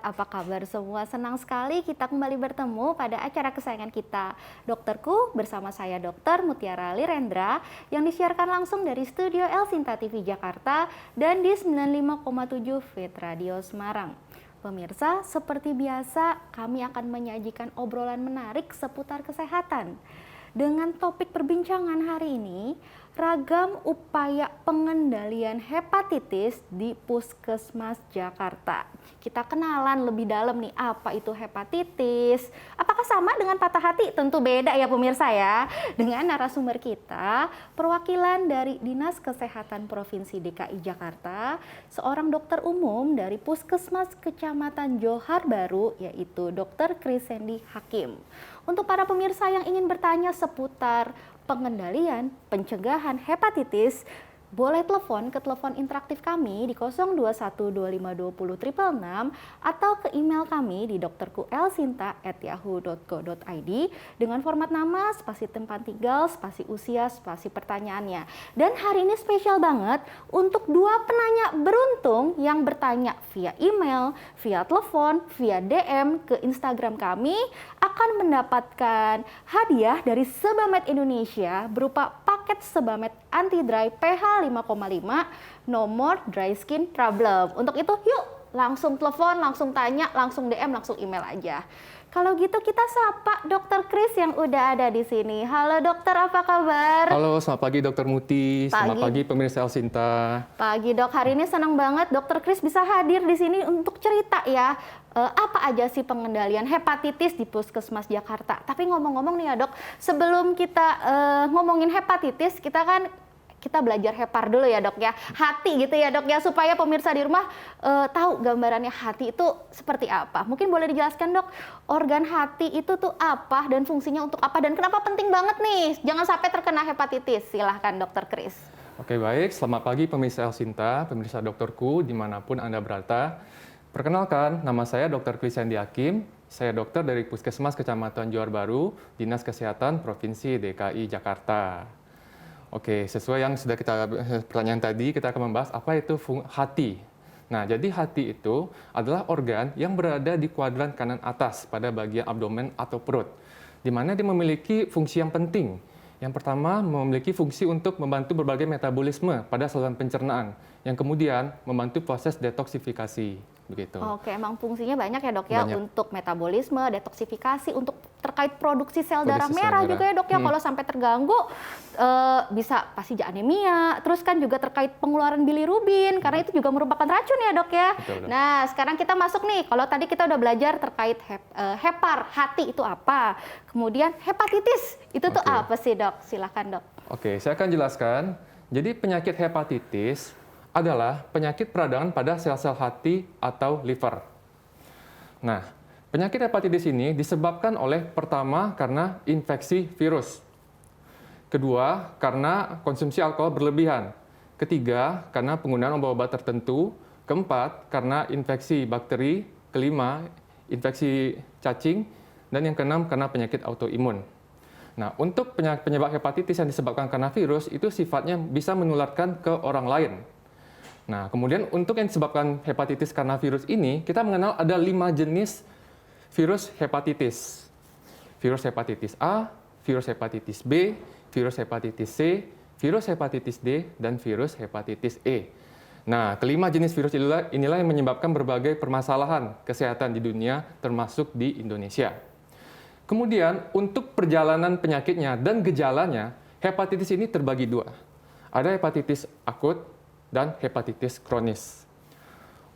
apa kabar semua? Senang sekali kita kembali bertemu pada acara kesayangan kita, Dokterku, bersama saya Dr. Mutiara Lirendra, yang disiarkan langsung dari studio El Sinta TV Jakarta dan di 95,7 Fit Radio Semarang. Pemirsa, seperti biasa kami akan menyajikan obrolan menarik seputar kesehatan. Dengan topik perbincangan hari ini, ragam upaya pengendalian hepatitis di Puskesmas Jakarta. Kita kenalan lebih dalam nih, apa itu hepatitis? Apakah sama dengan patah hati? Tentu beda ya pemirsa ya. Dengan narasumber kita, perwakilan dari Dinas Kesehatan Provinsi DKI Jakarta, seorang dokter umum dari Puskesmas Kecamatan Johar Baru, yaitu Dr. Krisendi Hakim. Untuk para pemirsa yang ingin bertanya seputar pengendalian pencegahan hepatitis, boleh telepon ke telepon interaktif kami di 0212520666 atau ke email kami di dokterku.elsinta@yahoo.co.id dengan format nama, spasi tempat tinggal, spasi usia, spasi pertanyaannya. Dan hari ini spesial banget untuk dua penanya beruntung yang bertanya via email, via telepon, via DM ke Instagram kami akan mendapatkan hadiah dari Sebamed Indonesia berupa paket Sebamed Anti Dry pH 5,5 nomor dry skin problem. Untuk itu yuk langsung telepon, langsung tanya, langsung DM, langsung email aja. Kalau gitu kita sapa Dokter Kris yang udah ada di sini. Halo dokter, apa kabar? Halo, selamat pagi Dokter Muti. Selamat pagi pemirsa El Sinta. Pagi dok, hari ini senang banget Dokter Kris bisa hadir di sini untuk cerita ya. Apa aja sih pengendalian hepatitis di Puskesmas Jakarta. Tapi ngomong-ngomong nih ya dok, sebelum kita ngomongin hepatitis, kita belajar hepar dulu ya dok ya, hati gitu ya dok ya, supaya pemirsa di rumah tahu gambarannya hati itu seperti apa. Mungkin boleh dijelaskan dok, organ hati itu tuh apa dan fungsinya untuk apa dan kenapa penting banget nih jangan sampai terkena hepatitis. Silahkan dokter Kris. Oke baik, selamat pagi pemirsa El Sinta, pemirsa dokterku dimanapun Anda berada. Perkenalkan, nama saya Dr. Krisendi Hakim, saya dokter dari Puskesmas Kecamatan Johar Baru, Dinas Kesehatan Provinsi DKI Jakarta. Oke, sesuai yang sudah kita pertanyaan tadi, kita akan membahas apa itu hati. Nah, jadi hati itu adalah organ yang berada di kuadran kanan atas pada bagian abdomen atau perut, di mana dia memiliki fungsi yang penting. Yang pertama, memiliki fungsi untuk membantu berbagai metabolisme pada saluran pencernaan, yang kemudian membantu proses detoksifikasi. Begitu. Oke, emang fungsinya banyak ya dok ya, banyak. untuk metabolisme, detoksifikasi, untuk terkait produksi sel darah merah juga ya dok ya, kalau sampai terganggu bisa pasti anemia, terus kan juga terkait pengeluaran bilirubin, karena itu juga merupakan racun ya dok ya. Betul. Nah sekarang kita masuk nih, kalau tadi kita udah belajar terkait hepar, hati itu apa, kemudian hepatitis itu tuh apa sih dok, silahkan dok. Oke, saya akan jelaskan. Jadi penyakit hepatitis adalah penyakit peradangan pada sel-sel hati atau liver. Nah, penyakit hepatitis ini disebabkan oleh pertama karena infeksi virus. Kedua, karena konsumsi alkohol berlebihan. Ketiga, karena penggunaan obat-obat tertentu. Keempat, karena infeksi bakteri. Kelima, infeksi cacing. Dan yang keenam, karena penyakit autoimun. Nah, untuk penyebab hepatitis yang disebabkan karena virus, itu sifatnya bisa menularkan ke orang lain. Nah, kemudian untuk yang disebabkan hepatitis karena virus ini, kita mengenal ada 5 jenis virus hepatitis. Virus hepatitis A, virus hepatitis B, virus hepatitis C, virus hepatitis D, dan virus hepatitis E. Nah, kelima jenis virus inilah yang menyebabkan berbagai permasalahan kesehatan di dunia, termasuk di Indonesia. Kemudian, untuk perjalanan penyakitnya dan gejalanya, hepatitis ini terbagi dua. Ada hepatitis akut dan hepatitis kronis.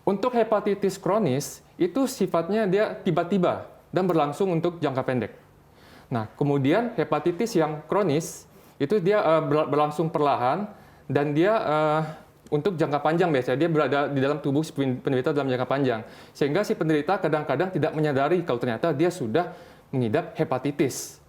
Untuk hepatitis kronis, itu sifatnya dia tiba-tiba dan berlangsung untuk jangka pendek. Nah, kemudian hepatitis yang kronis, itu dia berlangsung perlahan dan dia untuk jangka panjang biasanya, dia berada di dalam tubuh si penderita dalam jangka panjang. Sehingga si penderita kadang-kadang tidak menyadari kalau ternyata dia sudah mengidap hepatitis.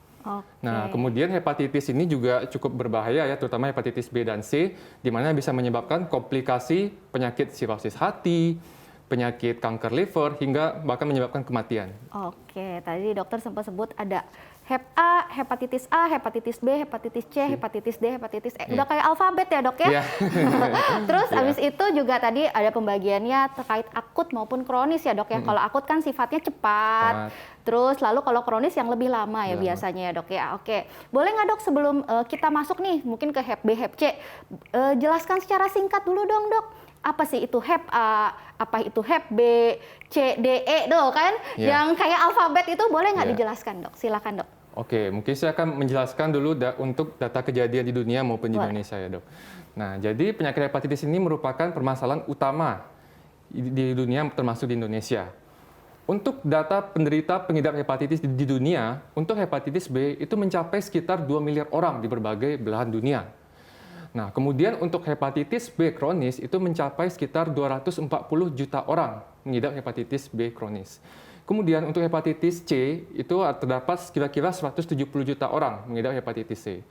Nah, kemudian hepatitis ini juga cukup berbahaya ya, terutama hepatitis B dan C, di mana bisa menyebabkan komplikasi penyakit sirosis hati, penyakit kanker liver, hingga bahkan menyebabkan kematian. Oke, tadi dokter sempat sebut ada Hep A, hepatitis B, hepatitis C, hepatitis D, hepatitis E. Udah kayak alfabet ya dok ya? Iya. Terus abis itu juga tadi ada pembagiannya terkait akut maupun kronis ya dok ya. Kalau akut kan sifatnya cepat. Terus lalu kalau kronis yang lebih lama ya biasanya ya dok ya. Oke, boleh nggak dok sebelum kita masuk nih mungkin ke Hep B, Hep C, jelaskan secara singkat dulu dong dok. Apa sih itu Hep A, apa itu Hep B, C, D, E dok kan? Yang kayak alfabet itu boleh nggak dijelaskan dok? Silakan dok. Oke, mungkin saya akan menjelaskan dulu untuk data kejadian di dunia maupun di Indonesia ya dok. Nah, jadi penyakit hepatitis ini merupakan permasalahan utama di dunia termasuk di Indonesia. Untuk data penderita pengidap hepatitis di dunia, untuk hepatitis B itu mencapai sekitar 2 miliar orang di berbagai belahan dunia. Nah, kemudian untuk hepatitis B kronis itu mencapai sekitar 240 juta orang mengidap hepatitis B kronis. Kemudian untuk hepatitis C itu terdapat kira-kira 170 juta orang mengidap hepatitis C.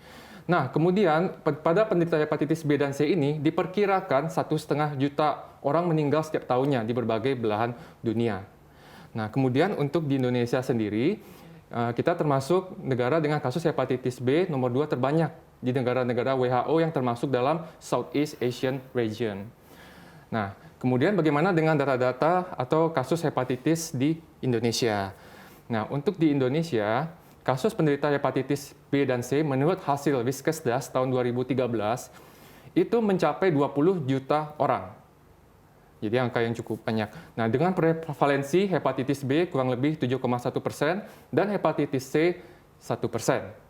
Nah, kemudian pada penderita hepatitis B dan C ini diperkirakan 1,5 juta orang meninggal setiap tahunnya di berbagai belahan dunia. Nah, kemudian untuk di Indonesia sendiri, kita termasuk negara dengan kasus hepatitis B nomor 2 terbanyak di negara-negara WHO yang termasuk dalam Southeast Asian Region. Nah, kemudian bagaimana dengan data-data atau kasus hepatitis di Indonesia? Nah, untuk di Indonesia, kasus penderita hepatitis B dan C menurut hasil Wiskesdas tahun 2013 itu mencapai 20 juta orang. Jadi angka yang cukup banyak. Nah, dengan prevalensi hepatitis B kurang lebih 7,1% dan hepatitis C 1%.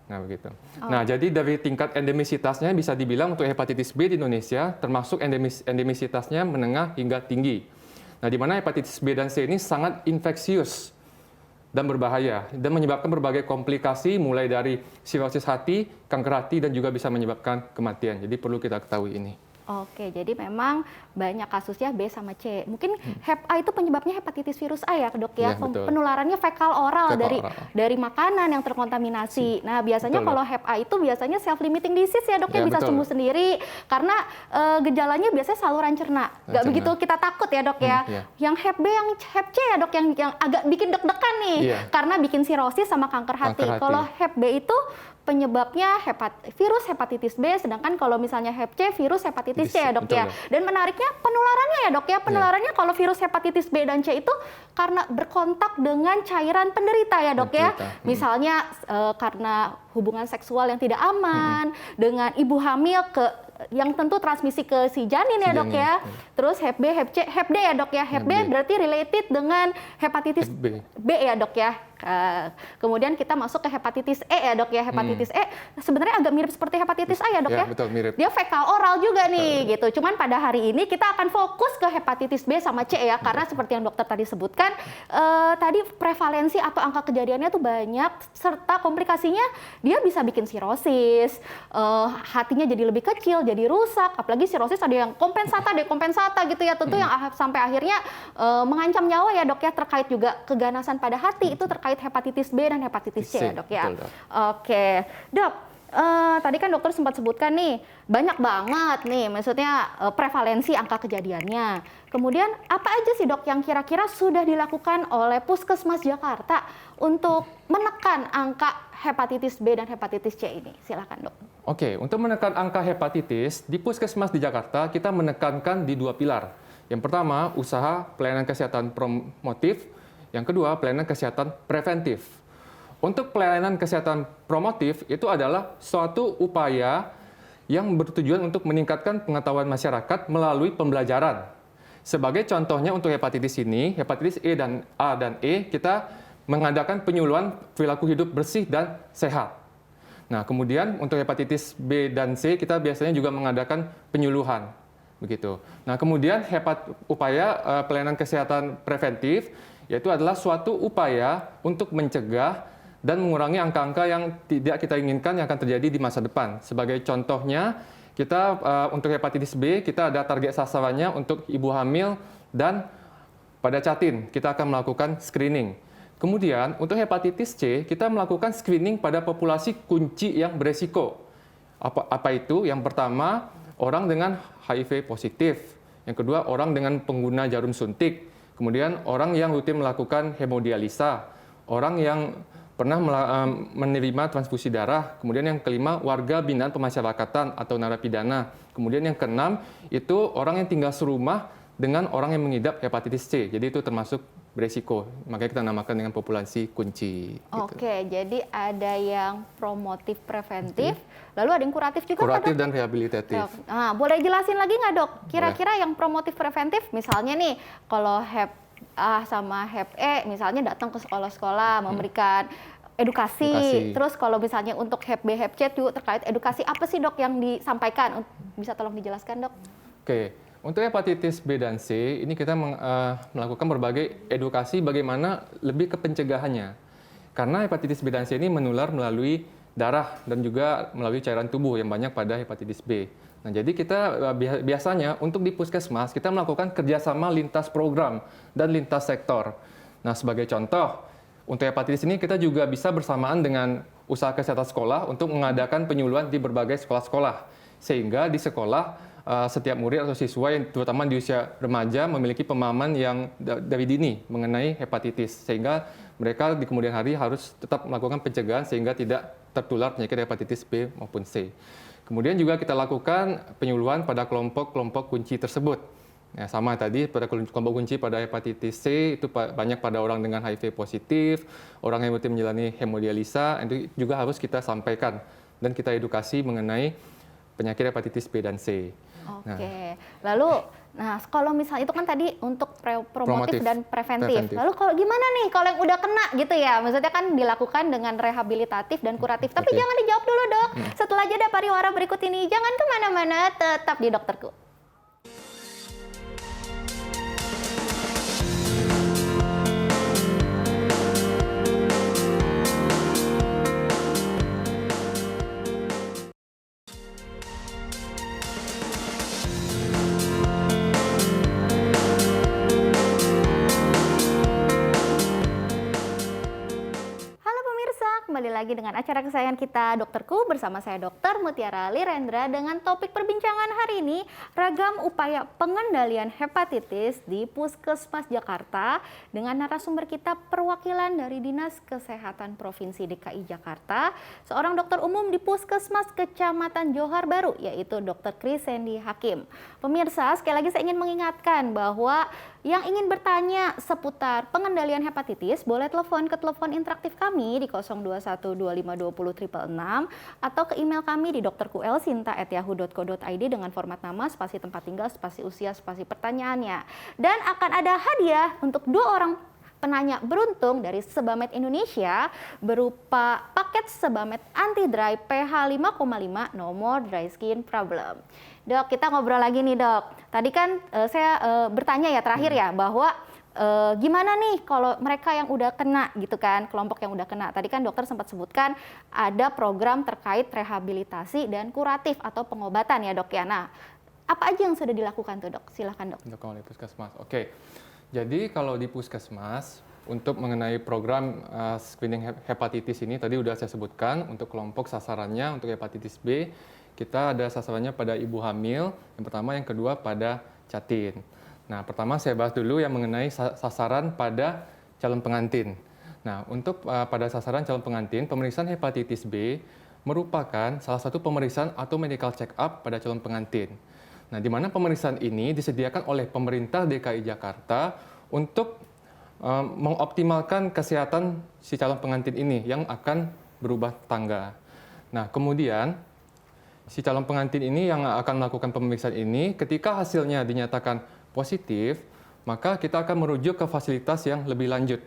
Nah, begitu. Nah, jadi dari tingkat endemisitasnya bisa dibilang untuk hepatitis B di Indonesia termasuk endemisitasnya menengah hingga tinggi. Nah, di mana hepatitis B dan C ini sangat infeksius dan berbahaya dan menyebabkan berbagai komplikasi mulai dari sirosis hati, kanker hati dan juga bisa menyebabkan kematian. Jadi perlu kita ketahui ini. Oke, jadi memang banyak kasusnya B sama C. Mungkin Hep A itu penyebabnya hepatitis virus A ya, dok ya. Penularannya fekal oral dari makanan yang terkontaminasi. Nah, biasanya kalau Hep A itu biasanya self limiting disease ya, dok ya, bisa sembuh sendiri karena gejalanya biasanya saluran cerna. Nggak begitu kita takut ya, dok ya. Yang Hep B, yang Hep C ya, dok, yang agak bikin deg-degan nih karena bikin sirosis sama kanker hati. Kalau Hep B itu penyebabnya virus hepatitis B, sedangkan kalau misalnya Hep C virus hepatitis C ya dok ya. Dan menariknya penularannya ya dok ya, penularannya kalau virus hepatitis B dan C itu karena berkontak dengan cairan penderita ya dok ya. Misalnya karena hubungan seksual yang tidak aman, dengan ibu hamil yang tentu transmisi ke si janin ya dok ya. Terus Hep B, Hep C, Hep D ya dok ya. Hep B berarti related dengan hepatitis B ya dok ya. Kemudian kita masuk ke hepatitis E ya dok ya. Hepatitis E sebenarnya agak mirip seperti hepatitis A ya dok ya. Betul, mirip. Dia fekal oral juga nih gitu. Cuman pada hari ini kita akan fokus ke hepatitis B sama C ya. Karena seperti yang dokter tadi sebutkan, tadi prevalensi atau angka kejadiannya tuh banyak, serta komplikasinya dia bisa bikin sirosis, hatinya jadi lebih kecil, jadi rusak. Apalagi sirosis ada yang kompensata, dekompensata gitu ya. Tentu yang sampai akhirnya mengancam nyawa ya dok ya, terkait juga keganasan pada hati itu terkait hepatitis B dan hepatitis C ya dok ya. Oke, dok. Tadi kan dokter sempat sebutkan nih, banyak banget nih maksudnya prevalensi angka kejadiannya. Kemudian apa aja sih dok yang kira-kira sudah dilakukan oleh Puskesmas Jakarta untuk menekan angka hepatitis B dan hepatitis C ini? Silakan dok. Oke, untuk menekan angka hepatitis, di Puskesmas di Jakarta kita menekankan di 2 pilar. Yang pertama, usaha pelayanan kesehatan promotif. Yang kedua, pelayanan kesehatan preventif. Untuk pelayanan kesehatan promotif itu adalah suatu upaya yang bertujuan untuk meningkatkan pengetahuan masyarakat melalui pembelajaran. Sebagai contohnya untuk hepatitis ini, hepatitis E dan A dan E, kita mengadakan penyuluhan perilaku hidup bersih dan sehat. Nah, kemudian untuk hepatitis B dan C, kita biasanya juga mengadakan penyuluhan. Begitu. Nah, kemudian upaya pelayanan kesehatan preventif, yaitu adalah suatu upaya untuk mencegah dan mengurangi angka-angka yang tidak kita inginkan yang akan terjadi di masa depan. Sebagai contohnya, kita untuk hepatitis B, kita ada target sasarannya untuk ibu hamil dan pada catin, kita akan melakukan screening. Kemudian, untuk hepatitis C, kita melakukan screening pada populasi kunci yang beresiko. Apa itu? Yang pertama, orang dengan HIV positif. Yang kedua, orang dengan pengguna jarum suntik. Kemudian orang yang rutin melakukan hemodialisa, orang yang pernah menerima transfusi darah. Kemudian yang kelima, warga binaan pemasyarakatan atau narapidana. Kemudian yang keenam, itu orang yang tinggal serumah dengan orang yang mengidap hepatitis C. Jadi itu termasuk beresiko. Makanya kita namakan dengan populasi kunci. Oke, jadi ada yang promotif preventif, lalu ada yang kuratif juga, kuratif Dok? dan rehabilitatif. Nah, boleh jelasin lagi nggak, Dok? Kira-kira yang promotif preventif, misalnya nih, kalau Hep A sama Hep E, misalnya datang ke sekolah-sekolah memberikan edukasi. Terus kalau misalnya untuk Hep B, Hep C juga terkait edukasi, apa sih, Dok, yang disampaikan? Bisa tolong dijelaskan, Dok? Oke. Untuk hepatitis B dan C, ini kita melakukan berbagai edukasi bagaimana lebih ke pencegahannya. Karena hepatitis B dan C ini menular melalui darah dan juga melalui cairan tubuh yang banyak pada hepatitis B. Nah, jadi kita biasanya untuk di puskesmas, kita melakukan kerjasama lintas program dan lintas sektor. Nah, sebagai contoh, untuk hepatitis ini kita juga bisa bersamaan dengan usaha kesehatan sekolah untuk mengadakan penyuluhan di berbagai sekolah-sekolah. Sehingga di sekolah, setiap murid atau siswa yang terutama di usia remaja memiliki pemahaman yang dari dini mengenai hepatitis, sehingga mereka di kemudian hari harus tetap melakukan pencegahan sehingga tidak tertular penyakit hepatitis B maupun C. Kemudian juga kita lakukan penyuluhan pada kelompok-kelompok kunci tersebut. Ya, sama tadi pada kelompok kunci pada hepatitis C itu banyak pada orang dengan HIV positif, orang yang rutin menjalani hemodialisa, itu juga harus kita sampaikan dan kita edukasi mengenai penyakit hepatitis B dan C. Oke, lalu, kalau misalnya itu kan tadi untuk promotif dan preventif. Lalu kalau gimana nih kalau yang udah kena gitu ya, maksudnya kan dilakukan dengan rehabilitatif dan kuratif. Tapi jangan dijawab dulu, Dok. Setelah jeda pariwara berikut ini, jangan kemana-mana, tetap di Dokterku. Kembali lagi dengan acara kesayangan kita, Dokterku, bersama saya Dr. Mutiara Lirendra dengan topik perbincangan hari ini, ragam upaya pengendalian hepatitis di Puskesmas Jakarta, dengan narasumber kita perwakilan dari Dinas Kesehatan Provinsi DKI Jakarta, seorang dokter umum di Puskesmas Kecamatan Johar Baru, yaitu Dr. Krisendi Hakim. Pemirsa, sekali lagi saya ingin mengingatkan bahwa yang ingin bertanya seputar pengendalian hepatitis boleh telepon ke telepon interaktif kami di 0212520 666 atau ke email kami di dokterkuelsinta@yahoo.co.id dengan format nama, spasi tempat tinggal, spasi usia, spasi pertanyaannya. Dan akan ada hadiah untuk 2 orang penanya beruntung dari Sebamed Indonesia berupa paket Sebamed Anti Dry pH 5,5 No More Dry Skin Problem. Dok, kita ngobrol lagi nih, Dok. Tadi kan saya bertanya ya terakhir ya bahwa gimana nih kalau mereka yang udah kena gitu kan, kelompok yang udah kena. Tadi kan dokter sempat sebutkan ada program terkait rehabilitasi dan kuratif atau pengobatan ya, Dok ya. Nah, apa aja yang sudah dilakukan tuh, Dok? Silakan, Dok. Untuk kalau di puskesmas. Oke. Jadi kalau di puskesmas untuk mengenai program screening hepatitis ini tadi udah saya sebutkan untuk kelompok sasarannya untuk hepatitis B. Kita ada sasarannya pada ibu hamil, yang pertama, yang kedua pada catin. Nah, pertama saya bahas dulu yang mengenai sasaran pada calon pengantin. Nah, untuk pada sasaran calon pengantin, pemeriksaan hepatitis B merupakan salah satu pemeriksaan atau medical check-up pada calon pengantin. Nah, di mana pemeriksaan ini disediakan oleh pemerintah DKI Jakarta untuk mengoptimalkan kesehatan si calon pengantin ini yang akan berubah tangga. Nah, kemudian si calon pengantin ini yang akan melakukan pemeriksaan ini, ketika hasilnya dinyatakan positif, maka kita akan merujuk ke fasilitas yang lebih lanjut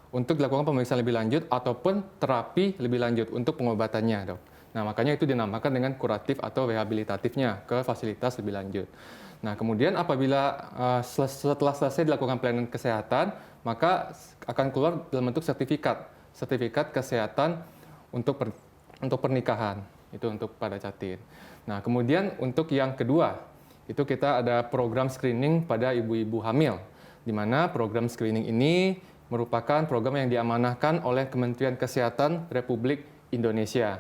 untuk dilakukan pemeriksaan lebih lanjut ataupun terapi lebih lanjut untuk pengobatannya, Dok. Nah, makanya itu dinamakan dengan kuratif atau rehabilitatifnya ke fasilitas lebih lanjut. Nah, kemudian apabila setelah selesai dilakukan pelayanan kesehatan, maka akan keluar dalam bentuk sertifikat kesehatan untuk pernikahan. Itu untuk pada catin. Nah, kemudian untuk yang kedua, itu kita ada program screening pada ibu-ibu hamil, di mana program screening ini merupakan program yang diamanahkan oleh Kementerian Kesehatan Republik Indonesia.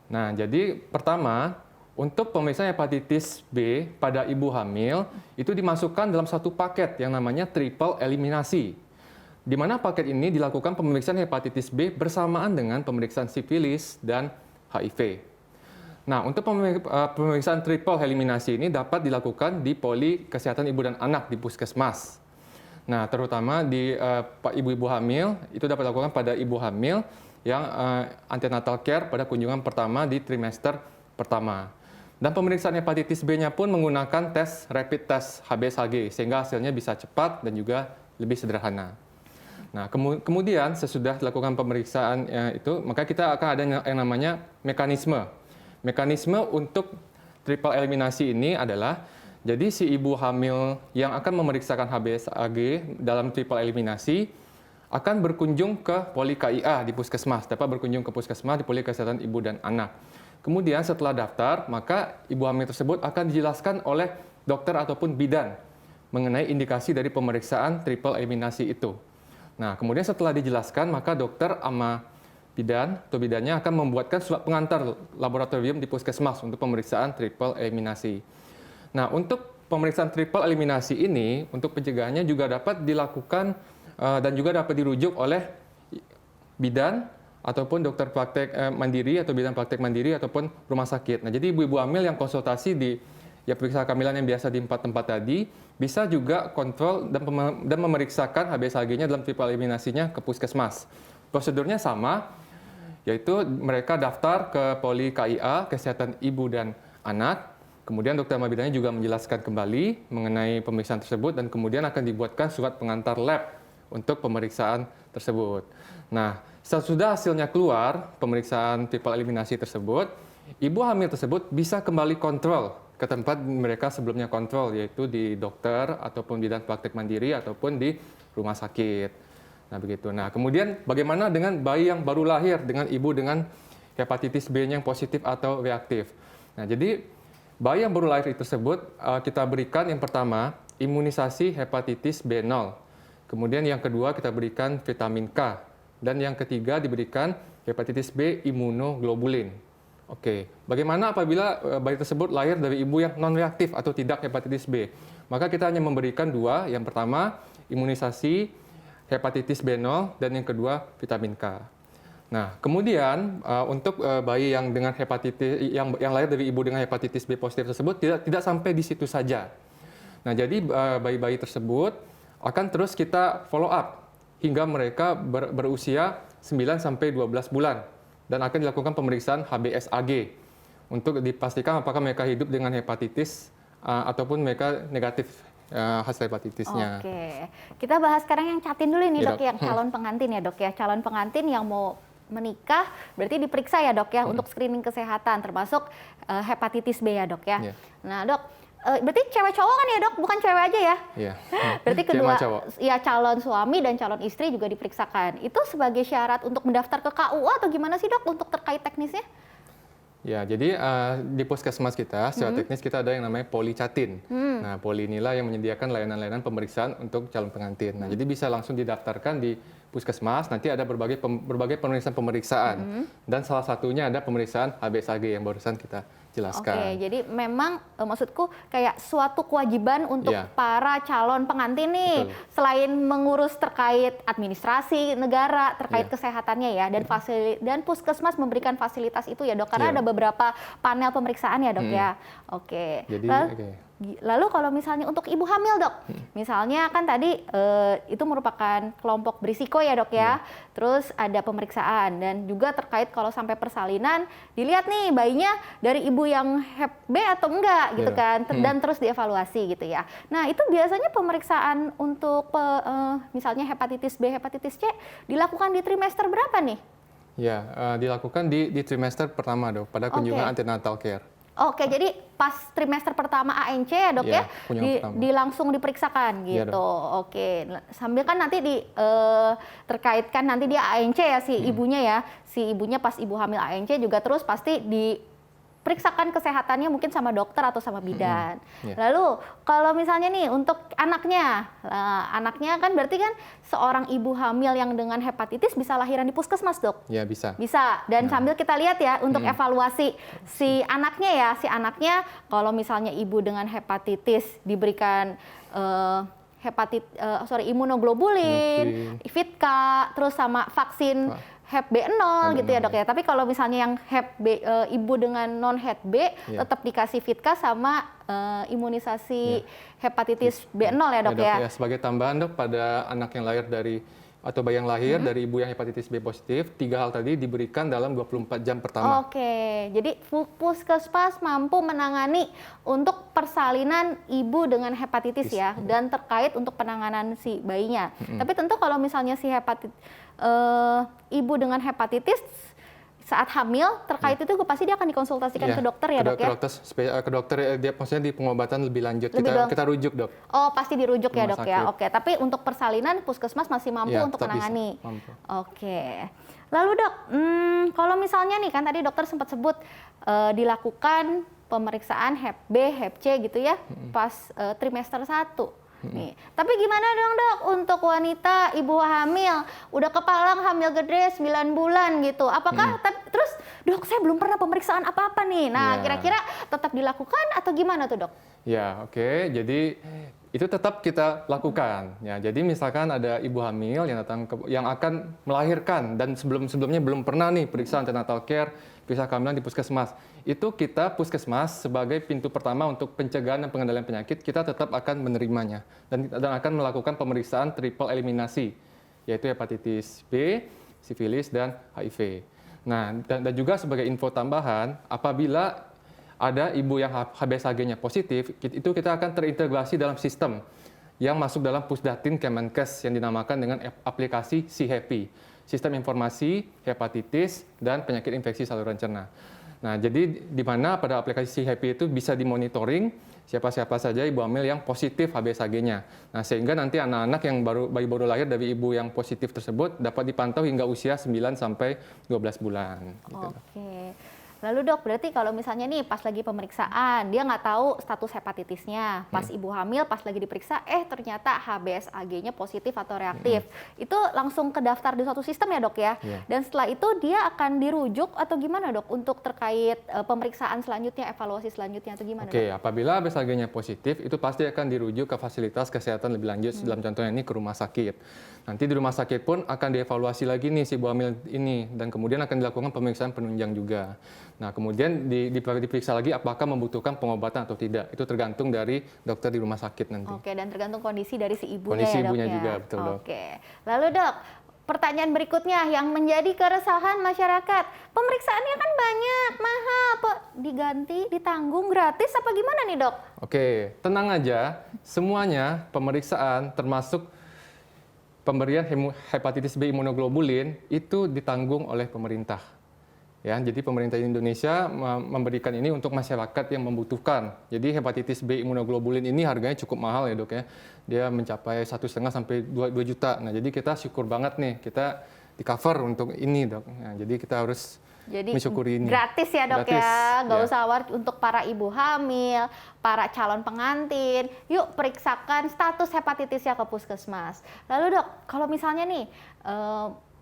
Nah, jadi pertama, untuk pemeriksaan hepatitis B pada ibu hamil itu dimasukkan dalam satu paket yang namanya triple eliminasi. Di mana paket ini dilakukan pemeriksaan hepatitis B bersamaan dengan pemeriksaan sifilis dan HIV. Nah, untuk pemeriksaan triple eliminasi ini dapat dilakukan di poli kesehatan ibu dan anak di puskesmas. Nah, terutama di ibu-ibu hamil, itu dapat dilakukan pada ibu hamil yang antenatal care pada kunjungan pertama di trimester pertama. Dan pemeriksaan hepatitis B-nya pun menggunakan tes rapid test HBsAg, sehingga hasilnya bisa cepat dan juga lebih sederhana. Nah, kemudian sesudah dilakukan pemeriksaan itu, maka kita akan ada yang namanya mekanisme. Mekanisme untuk triple eliminasi ini adalah, jadi si ibu hamil yang akan memeriksakan HBsAg dalam triple eliminasi akan berkunjung ke poli KIA di puskesmas, dapat berkunjung ke puskesmas di poli kesehatan ibu dan anak. Kemudian setelah daftar, maka ibu hamil tersebut akan dijelaskan oleh dokter ataupun bidan mengenai indikasi dari pemeriksaan triple eliminasi itu. Nah, kemudian setelah dijelaskan, maka dokter sama bidan atau bidannya akan membuatkan surat pengantar laboratorium di puskesmas untuk pemeriksaan triple eliminasi. Nah, untuk pemeriksaan triple eliminasi ini, untuk pencegahannya juga dapat dilakukan dan juga dapat dirujuk oleh bidan ataupun dokter praktek mandiri atau bidan praktek mandiri ataupun rumah sakit. Nah, jadi ibu-ibu hamil yang konsultasi di periksa kehamilan yang biasa di 4 tempat tadi bisa juga kontrol dan memeriksakan HBsAg-nya dalam triple eliminasinya ke puskesmas. Prosedurnya sama, yaitu mereka daftar ke poli KIA, kesehatan ibu dan anak. Kemudian dokter bidannya juga menjelaskan kembali mengenai pemeriksaan tersebut dan kemudian akan dibuatkan surat pengantar lab untuk pemeriksaan tersebut. Nah, sesudah hasilnya keluar, pemeriksaan triple eliminasi tersebut, ibu hamil tersebut bisa kembali kontrol ke tempat mereka sebelumnya kontrol, yaitu di dokter ataupun bidan praktek mandiri ataupun di rumah sakit. Nah, begitu. Nah, kemudian bagaimana dengan bayi yang baru lahir dengan ibu dengan hepatitis B-nya yang positif atau reaktif? Nah, jadi bayi yang baru lahir tersebut kita berikan yang pertama imunisasi hepatitis B0. Kemudian yang kedua kita berikan vitamin K. Dan yang ketiga diberikan hepatitis B imunoglobulin. Oke, bagaimana apabila bayi tersebut lahir dari ibu yang non-reaktif atau tidak hepatitis B? Maka kita hanya memberikan dua. Yang pertama imunisasi hepatitis B0 dan yang kedua vitamin K. Nah, kemudian untuk bayi yang dengan hepatitis yang lahir dari ibu dengan hepatitis B positif tersebut tidak sampai di situ saja. Nah, jadi bayi-bayi tersebut akan terus kita follow up hingga mereka berusia 9 sampai 12 bulan dan akan dilakukan pemeriksaan HBsAg untuk dipastikan apakah mereka hidup dengan hepatitis ataupun mereka negatif hasil hepatitisnya. Oke, kita bahas sekarang yang catin dulu nih, Dok, yang calon pengantin ya, Dok ya. Calon pengantin yang mau menikah berarti diperiksa ya, Dok ya, untuk screening kesehatan termasuk hepatitis B ya, Dok ya. Nah, Dok, berarti cewek cowok kan ya, Dok, bukan cewek aja ya? Iya. Berarti kedua ya calon suami dan calon istri juga diperiksakan. Itu sebagai syarat untuk mendaftar ke KUA atau gimana sih, Dok, untuk terkait teknisnya? Ya, jadi di puskesmas kita, secara teknis kita ada yang namanya poli catin. Nah, poli inilah yang menyediakan layanan-layanan pemeriksaan untuk calon pengantin. Nah, jadi bisa langsung didaftarkan di puskesmas, nanti ada berbagai pemeriksaan. Dan salah satunya ada pemeriksaan HBsAg yang barusan kita jelaskan. Oke, jadi memang maksudku kayak suatu kewajiban untuk para calon pengantin nih. Betul. Selain mengurus terkait administrasi negara, terkait kesehatannya ya, dan puskesmas memberikan fasilitas itu ya, Dok, karena ada beberapa panel pemeriksaan ya, Dok ya. Oke. Jadi, lalu kalau misalnya untuk ibu hamil, Dok, misalnya kan tadi itu merupakan kelompok berisiko ya, Dok ya. Terus ada pemeriksaan dan juga terkait kalau sampai persalinan dilihat nih bayinya dari ibu yang Hep B atau enggak gitu kan, dan terus dievaluasi gitu ya. Nah, itu biasanya pemeriksaan untuk misalnya hepatitis B, hepatitis C dilakukan di trimester berapa nih? Ya, dilakukan di trimester pertama, Dok, pada kunjungan antenatal care. Oke, jadi pas trimester pertama ANC ya, Dok ya, langsung diperiksakan gitu. Oke, sambil kan nanti terkaitkan nanti dia ANC ya si ibunya ya, si ibunya pas ibu hamil ANC juga terus pasti periksakan kesehatannya mungkin sama dokter atau sama bidan. Yeah. Lalu kalau misalnya nih untuk anaknya kan berarti kan seorang ibu hamil yang dengan hepatitis bisa lahiran di puskesmas, Dok? Ya, bisa. Bisa. Dan sambil kita lihat ya untuk evaluasi si anaknya kalau misalnya ibu dengan hepatitis diberikan imunoglobulin, Vitka, terus sama vaksin Hep B0 gitu ya, Dok ya. Tapi kalau misalnya yang ibu dengan non Hep B tetap dikasih Vitka sama imunisasi hepatitis B0 ya, Dok ya. Sebagai tambahan, Dok, pada anak yang lahir bayi yang lahir dari ibu yang hepatitis B positif, 3 hal tadi diberikan dalam 24 jam pertama. Oke, jadi puskesmas mampu menangani untuk persalinan ibu dengan hepatitis ya, dan terkait untuk penanganan si bayinya. Tapi tentu kalau misalnya si ibu dengan hepatitis saat hamil terkait itu pasti dia akan dikonsultasikan ke dokter ya, Dok ya? Ke dokter, dia maksudnya di pengobatan lebih lanjut, kita rujuk, Dok. Oh, pasti dirujuk ya, Dok ya? Oke, tapi untuk persalinan puskesmas masih mampu untuk menangani. Oke. Lalu, Dok, kalau misalnya nih kan tadi dokter sempat sebut dilakukan pemeriksaan Hep B, Hep C gitu ya, pas trimester 1. Nih. Tapi gimana dong, Dok, untuk wanita ibu hamil udah kepalang hamil gede 9 bulan gitu. Apakah terus, Dok, saya belum pernah pemeriksaan apa-apa nih. Nah, kira-kira tetap dilakukan atau gimana tuh, Dok? Ya, oke. Jadi itu tetap kita lakukan. Ya, jadi misalkan ada ibu hamil yang akan melahirkan dan sebelumnya belum pernah nih periksa antenatal care, periksa kehamilan di puskesmas. Itu kita puskesmas sebagai pintu pertama untuk pencegahan dan pengendalian penyakit, kita tetap akan menerimanya dan akan melakukan pemeriksaan triple eliminasi, yaitu hepatitis B, sifilis, dan HIV. Nah, dan juga sebagai info tambahan, apabila ada ibu yang HBsAg-nya positif, itu kita akan terintegrasi dalam sistem yang masuk dalam Pusdatin Kemenkes yang dinamakan dengan aplikasi SIHAPI, Sistem Informasi Hepatitis dan Penyakit Infeksi Saluran Cerna. Nah, jadi di mana pada aplikasi SIHAPI itu bisa dimonitoring siapa-siapa saja ibu hamil yang positif HBsAg-nya. Nah, sehingga nanti anak-anak yang bayi baru lahir dari ibu yang positif tersebut dapat dipantau hingga usia 9 sampai 12 bulan. Oke. Lalu, Dok, berarti kalau misalnya nih pas lagi pemeriksaan, dia nggak tahu status hepatitisnya. Pas ibu hamil, pas lagi diperiksa, ternyata HBsAg-nya positif atau reaktif. Itu langsung ke daftar di suatu sistem ya, Dok ya? Dan setelah itu dia akan dirujuk atau gimana, Dok? Untuk terkait pemeriksaan selanjutnya, evaluasi selanjutnya atau gimana, Dok? Dok? Apabila HBsAg-nya positif, itu pasti akan dirujuk ke fasilitas kesehatan lebih lanjut, dalam contohnya ini ke rumah sakit. Nanti di rumah sakit pun akan dievaluasi lagi nih si ibu hamil ini, dan kemudian akan dilakukan pemeriksaan penunjang juga. Nah, kemudian diperiksa lagi apakah membutuhkan pengobatan atau tidak. Itu tergantung dari dokter di rumah sakit nanti. Oke, dan tergantung kondisi dari si ibunya kondisi ya, Dok? Kondisi ibunya ya? juga, betul, Dok. Oke. Lalu, Dok, pertanyaan berikutnya yang menjadi keresahan masyarakat. Pemeriksaannya kan banyak, mahal, diganti, ditanggung, gratis, apa gimana nih, Dok? Oke, tenang aja. Semuanya pemeriksaan termasuk pemberian hepatitis B imunoglobulin itu ditanggung oleh pemerintah. Ya, jadi pemerintah Indonesia memberikan ini untuk masyarakat yang membutuhkan. Jadi hepatitis B imunoglobulin ini harganya cukup mahal ya, Dok ya. Dia mencapai 1,5 sampai 2 juta. Nah, jadi kita syukur banget nih kita di cover untuk ini, Dok. Nah, jadi kita harus mensyukuri ini. Gratis ya, Dok, gratis, ya. Nggak usah untuk para ibu hamil, para calon pengantin. Yuk periksakan status hepatitisnya ke puskesmas. Lalu, Dok, kalau misalnya nih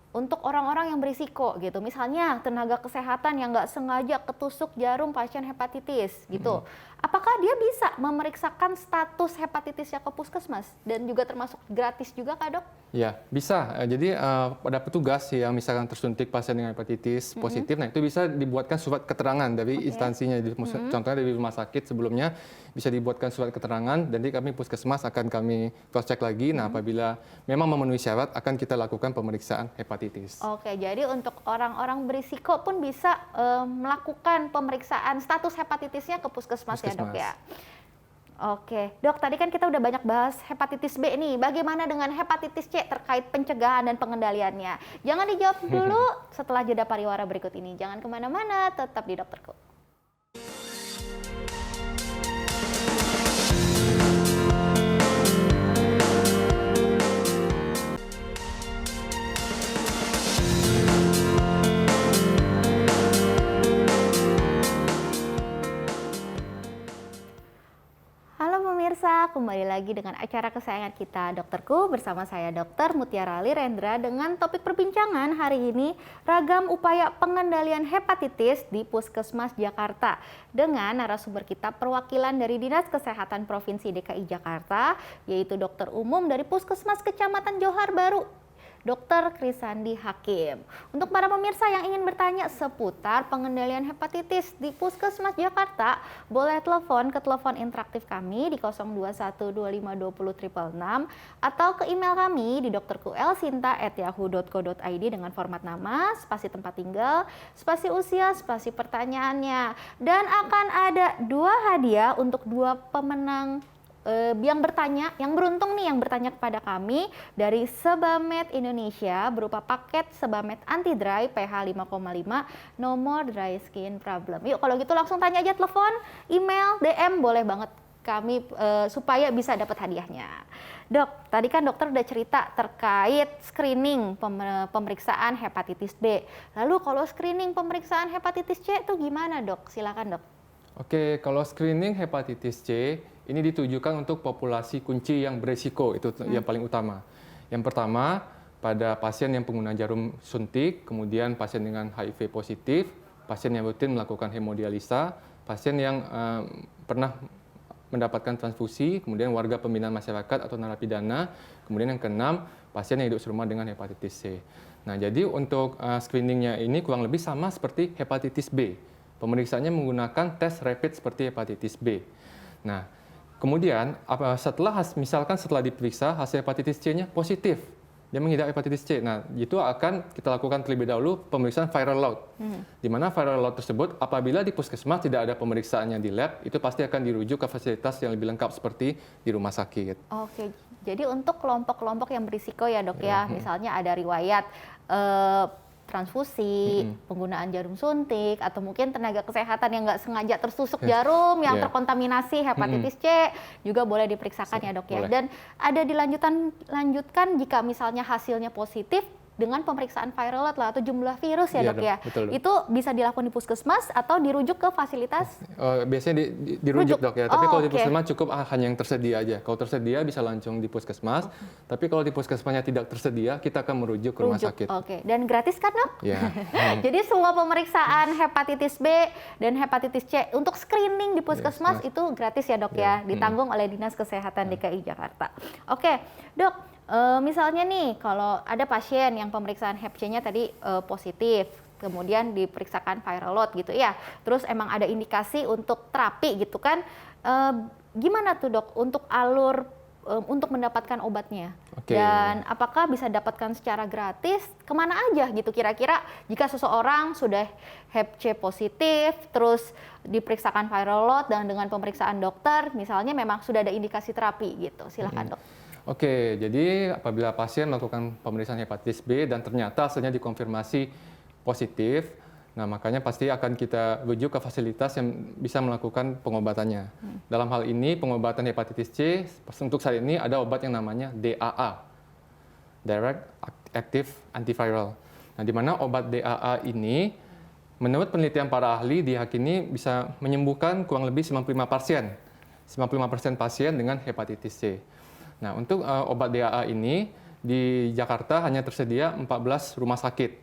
untuk orang-orang yang berisiko gitu, misalnya tenaga kesehatan yang nggak sengaja ketusuk jarum pasien hepatitis gitu, apakah dia bisa memeriksakan status hepatitisnya ke puskesmas dan juga termasuk gratis juga, Kak, Dok? Ya, bisa. Jadi pada petugas yang misalkan tersuntik pasien dengan hepatitis positif, nah itu bisa dibuatkan surat keterangan dari instansinya. Contohnya dari rumah sakit sebelumnya bisa dibuatkan surat keterangan, dan kami puskesmas akan kami cross check lagi. Nah, apabila memang memenuhi syarat, akan kita lakukan pemeriksaan hepatitis. Oke, jadi untuk orang-orang berisiko pun bisa melakukan pemeriksaan status hepatitisnya ke puskesmas ya, Dok ya. Oke, Dok, tadi kan kita udah banyak bahas hepatitis B nih. Bagaimana dengan hepatitis C terkait pencegahan dan pengendaliannya? Jangan dijawab dulu setelah jeda pariwara berikut ini. Jangan kemana-mana, tetap di Dokterku. lagi dengan acara kesayangan kita, Dokterku, bersama saya Dr. Mutiara Lirendra dengan topik perbincangan hari ini, ragam upaya pengendalian hepatitis di Puskesmas Jakarta. Dengan narasumber kita perwakilan dari Dinas Kesehatan Provinsi DKI Jakarta, yaitu dokter umum dari Puskesmas Kecamatan Johar Baru, Dr. Krisandi Hakim. Untuk para pemirsa yang ingin bertanya seputar pengendalian hepatitis di Puskesmas Jakarta, boleh telepon ke telepon interaktif kami di 0212520 atau ke email kami di dokterkuelsinta@yahoo.co.id dengan format nama, spasi tempat tinggal, spasi usia, spasi pertanyaannya. Dan akan ada 2 hadiah untuk 2 pemenang yang bertanya, yang beruntung nih yang bertanya kepada kami dari Sebamed Indonesia berupa paket Sebamed Anti Dry pH 5,5 nomor dry skin problem. Yuk kalau gitu langsung tanya aja, telepon, email, DM boleh banget kami supaya bisa dapat hadiahnya. Dok, tadi kan dokter udah cerita terkait screening pemeriksaan hepatitis B. Lalu kalau screening pemeriksaan hepatitis C itu gimana, Dok? Silakan, Dok. Oke, kalau screening hepatitis C ini ditujukan untuk populasi kunci yang beresiko, itu yang paling utama. Yang pertama, pada pasien yang pengguna jarum suntik, kemudian pasien dengan HIV positif, pasien yang rutin melakukan hemodialisa, pasien yang pernah mendapatkan transfusi, kemudian warga pembinaan masyarakat atau narapidana, kemudian yang keenam, pasien yang hidup serumah dengan hepatitis C. Nah, jadi untuk screeningnya ini kurang lebih sama seperti hepatitis B. Pemeriksaannya menggunakan tes rapid seperti hepatitis B. Nah, kemudian misalkan setelah diperiksa hasil hepatitis C-nya positif, dia mengidap hepatitis C. Nah, itu akan kita lakukan terlebih dahulu pemeriksaan viral load. Di mana viral load tersebut apabila di puskesmas tidak ada pemeriksaannya di lab, itu pasti akan dirujuk ke fasilitas yang lebih lengkap seperti di rumah sakit. Oke, jadi untuk kelompok-kelompok yang berisiko ya, Dok ya, misalnya ada riwayat transfusi, penggunaan jarum suntik, atau mungkin tenaga kesehatan yang nggak sengaja tertusuk jarum yang terkontaminasi hepatitis C juga boleh diperiksakan ya, Dok ya. Dan ada dilanjutkan jika misalnya hasilnya positif dengan pemeriksaan viral load lah atau jumlah virus ya, Dok ya. Betul. Itu bisa dilakukan di puskesmas atau dirujuk ke fasilitas? Biasanya dirujuk, Dok ya. Tapi kalau di puskesmas cukup hanya yang tersedia aja. Kalau tersedia bisa langsung di puskesmas. Tapi kalau di puskesmasnya tidak tersedia, kita akan merujuk ke rumah sakit. Oke. Dan gratis kan, Dok? Ya. Jadi semua pemeriksaan hepatitis B dan hepatitis C untuk screening di puskesmas itu gratis ya, Dok ya. Ditanggung oleh Dinas Kesehatan DKI Jakarta. Oke, Dok. Misalnya nih, kalau ada pasien yang pemeriksaan Hep C-nya tadi positif, kemudian diperiksakan viral load gitu ya, terus emang ada indikasi untuk terapi gitu kan, gimana tuh, Dok, untuk alur untuk mendapatkan obatnya? Dan apakah bisa dapatkan secara gratis? Kemana aja gitu kira-kira jika seseorang sudah Hep C positif, terus diperiksakan viral load dan dengan pemeriksaan dokter, misalnya memang sudah ada indikasi terapi gitu, silahkan, Dok. Oke, jadi apabila pasien melakukan pemeriksaan hepatitis B dan ternyata hasilnya dikonfirmasi positif, nah makanya pasti akan kita rujuk ke fasilitas yang bisa melakukan pengobatannya. Dalam hal ini pengobatan hepatitis C untuk saat ini ada obat yang namanya DAA, Direct Active Antiviral. Nah, di mana obat DAA ini menurut penelitian para ahli diyakini bisa menyembuhkan kurang lebih 95% pasien dengan hepatitis C. Nah, untuk obat DAA ini di Jakarta hanya tersedia 14 rumah sakit.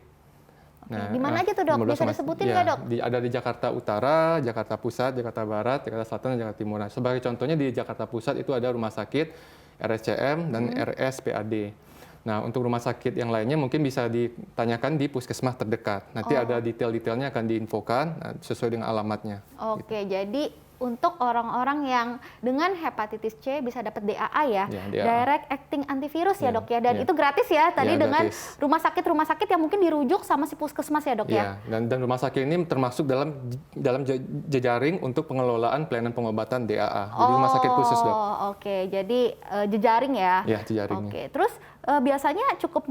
Nah, di mana aja tuh, Dok? Bisa disebutin nggak, Dok? Ada di Jakarta Utara, Jakarta Pusat, Jakarta Barat, Jakarta Selatan, dan Jakarta Timur. Nah, sebagai contohnya di Jakarta Pusat itu ada rumah sakit RSCM dan RSPAD. Nah, untuk rumah sakit yang lainnya mungkin bisa ditanyakan di puskesmas terdekat. Nanti ada detail-detailnya akan diinfokan sesuai dengan alamatnya. Oke, jadi untuk orang-orang yang dengan hepatitis C bisa dapat DAA ya, Direct Acting Antivirus ya, Dok ya, dan itu gratis ya tadi dengan gratis. rumah sakit yang mungkin dirujuk sama si puskesmas ya, Dok ya. Dan rumah sakit ini termasuk dalam jejaring untuk pengelolaan pelayanan pengobatan DAA. Jadi rumah sakit khusus, Dok. Oke, jadi jejaring ya. Ya, jejaring. Oke, terus biasanya cukup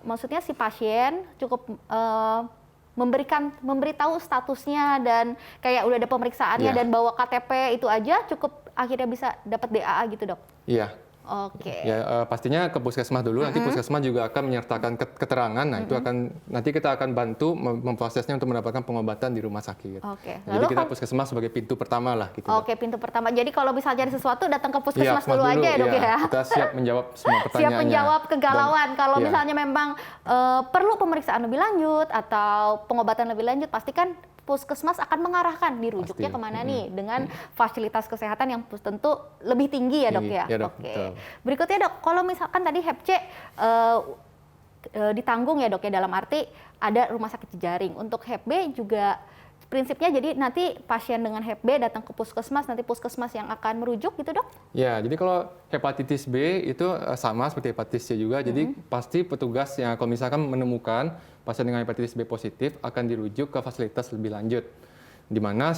maksudnya si pasien cukup memberitahu statusnya dan kayak udah ada pemeriksaannya dan bawa KTP itu aja cukup akhirnya bisa dapat DAA gitu, Dok? Iya. Oke. Ya, pastinya ke puskesmas dulu, nanti puskesmas juga akan menyertakan keterangan, nah itu nanti kita akan bantu memprosesnya untuk mendapatkan pengobatan di rumah sakit. Oke. Nah, jadi kita puskesmas sebagai pintu pertama lah gitu. Oke, pintu pertama. Jadi kalau misalnya ada sesuatu datang ke Iya, puskesmas dulu aja ya dok ya. Kita siap menjawab semua pertanyaannya. Siap menjawab kegalauan. Kalau iya. misalnya memang perlu pemeriksaan lebih lanjut atau pengobatan lebih lanjut, pastikan puskesmas akan mengarahkan dirujuknya Pasti. kemana nih dengan fasilitas kesehatan yang tentu lebih tinggi ya dok ya. Ya, dok, Oke. betul. Berikutnya dok, kalau misalkan tadi Hep C ditanggung ya dok ya, dalam arti ada rumah sakit jejaring. Untuk Hep B juga prinsipnya jadi nanti pasien dengan Hep B datang ke puskesmas, nanti puskesmas yang akan merujuk gitu dok? Ya, jadi kalau hepatitis B itu sama seperti hepatitis C juga, jadi pasti petugas yang kalau misalkan menemukan pasien dengan hepatitis B positif akan dirujuk ke fasilitas lebih lanjut. Di mana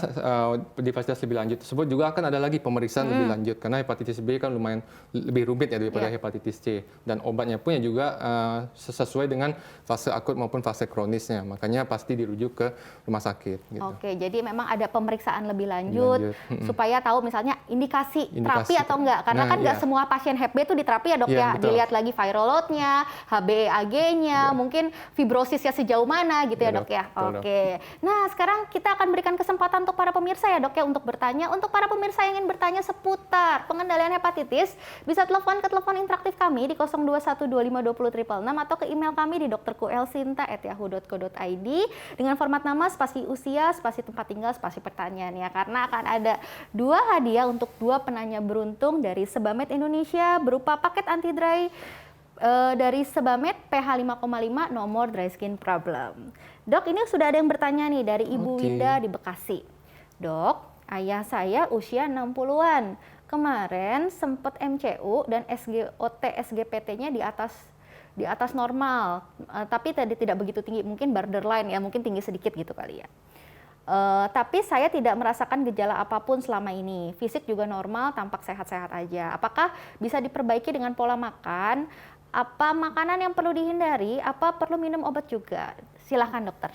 di fasilitas lebih lanjut tersebut juga akan ada lagi pemeriksaan lebih lanjut, karena hepatitis B kan lumayan lebih rumit ya daripada hepatitis C, dan obatnya pun juga sesuai dengan fase akut maupun fase kronisnya, makanya pasti dirujuk ke rumah sakit. Gitu. Oke, jadi memang ada pemeriksaan lebih lanjut. Supaya tahu misalnya indikasi terapi atau enggak, karena kan enggak semua pasien Hep B itu diterapi ya dok ya, betul. dilihat lagi viral load-nya, HbAg-nya, mungkin fibrosisnya sejauh mana gitu ya dok ya. Betul, Oke, nah sekarang kita akan berikan kesempatan untuk para pemirsa ya dok ya untuk bertanya. Untuk para pemirsa yang ingin bertanya seputar pengendalian hepatitis, bisa telepon ke telepon interaktif kami di 0212520666 atau ke email kami di dokterkuelsinta@yahoo.co.id dengan format nama, spasi usia, spasi tempat tinggal, spasi pertanyaan ya. Karena akan ada 2 hadiah untuk 2 penanya beruntung dari Sebamed Indonesia berupa paket anti dry dari Sebamed pH 5,5 nomor dry skin problem. Dok, ini sudah ada yang bertanya nih dari Ibu Wida di Bekasi. Dok, ayah saya usia 60-an. Kemarin sempat MCU dan SGOT SGPT-nya di atas normal, tapi tadi tidak begitu tinggi, mungkin borderline ya, mungkin tinggi sedikit gitu kali ya. Tapi saya tidak merasakan gejala apapun selama ini. Fisik juga normal, tampak sehat-sehat aja. Apakah bisa diperbaiki dengan pola makan? Apa makanan yang perlu dihindari? Apa perlu minum obat juga? Silahkan dokter.